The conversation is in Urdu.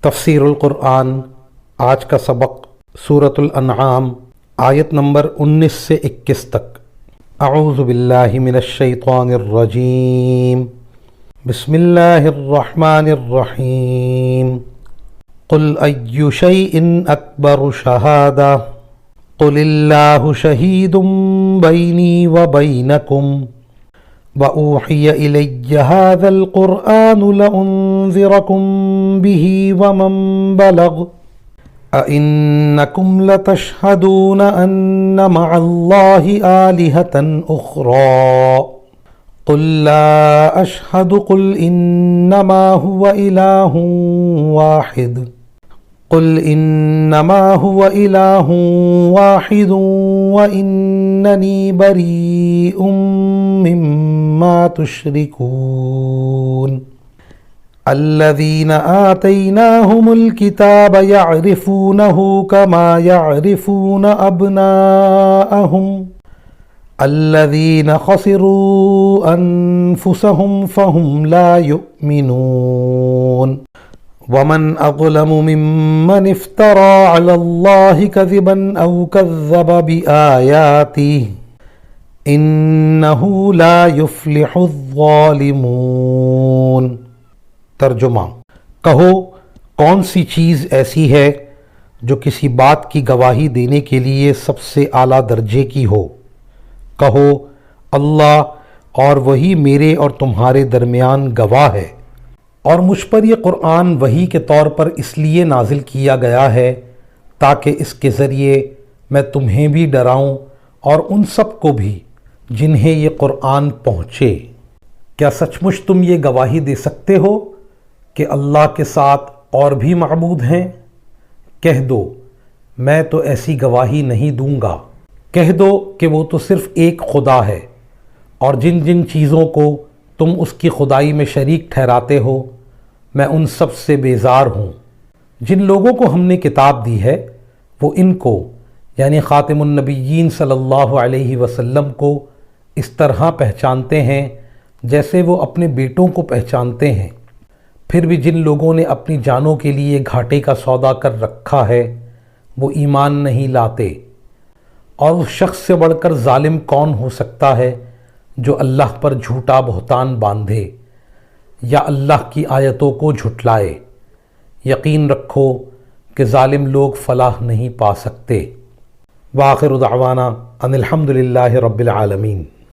تفسیر القرآن آج کا سبق سورۃ الانعام آیت نمبر 19 سے 21 تک۔ اعوذ باللہ من الشیطان الرجیم، بسم اللہ الرحمن الرحیم۔ قل ای شیء اکبر شہادہ قل اللہ شہید بینی وبینکم وَأُوحِيَ إِلَيَّ هَذَا الْقُرْآنُ لَأُنذِرَكُم بِهِ وَمَن بَلَغَ أَإِنَّكُمْ لَتَشْهَدُونَ أَنَّ مَعَ اللَّهِ آلِهَةً أُخْرَى قُل لَّا أَشْهَدُ قُلْ إِنَّمَا هُوَ إِلَٰهٌ وَاحِدٌ وَإِنَّنِي بَرِيءٌ مما تشركون۔ الذين آتيناهم الكتاب يعرفونه كما يعرفون أبناءهم الذين خسروا أنفسهم فهم لا يؤمنون۔ ومن أظلم ممن افترى على الله كذبا أو كذب بآياته انہ لا یفلح الظالمون۔ ترجمہ: کہو کون سی چیز ایسی ہے جو کسی بات کی گواہی دینے کے لیے سب سے اعلیٰ درجے کی ہو؟ کہو اللہ اور وہی میرے اور تمہارے درمیان گواہ ہے، اور مجھ پر یہ قرآن وحی کے طور پر اس لیے نازل کیا گیا ہے تاکہ اس کے ذریعے میں تمہیں بھی ڈراؤں اور ان سب کو بھی جنہیں یہ قرآن پہنچے۔ کیا سچ مچ تم یہ گواہی دے سکتے ہو کہ اللہ کے ساتھ اور بھی معبود ہیں؟ کہہ دو میں تو ایسی گواہی نہیں دوں گا۔ کہہ دو کہ وہ تو صرف ایک خدا ہے، اور جن جن چیزوں کو تم اس کی خدائی میں شریک ٹھہراتے ہو میں ان سب سے بیزار ہوں۔ جن لوگوں کو ہم نے کتاب دی ہے وہ ان کو یعنی خاتم النبیین صلی اللہ علیہ وسلم کو اس طرح پہچانتے ہیں جیسے وہ اپنے بیٹوں کو پہچانتے ہیں۔ پھر بھی جن لوگوں نے اپنی جانوں کے لیے گھاٹے کا سودا کر رکھا ہے وہ ایمان نہیں لاتے، اور اس شخص سے بڑھ کر ظالم کون ہو سکتا ہے جو اللہ پر جھوٹا بہتان باندھے یا اللہ کی آیتوں کو جھٹلائے۔ یقین رکھو کہ ظالم لوگ فلاح نہیں پا سکتے۔ وآخر دعوانا ان الحمد للہ رب العالمین۔